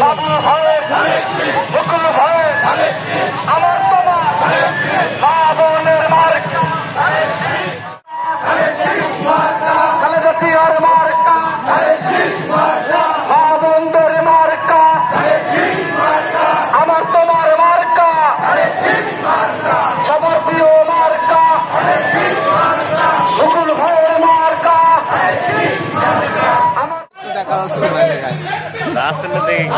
বাবু ভাইয়ের বকুল ভাইয়ের আমার তোমার মা বোনের মার্কা খালেদা জিয়ার মার্কা মা বোনদের মার্কা আমার তোমার মার্কা সবার প্রিয় মার্কা বকুল ভাইয়ের মার্কা দেখা যাচ্ছে না, আসলে দেখে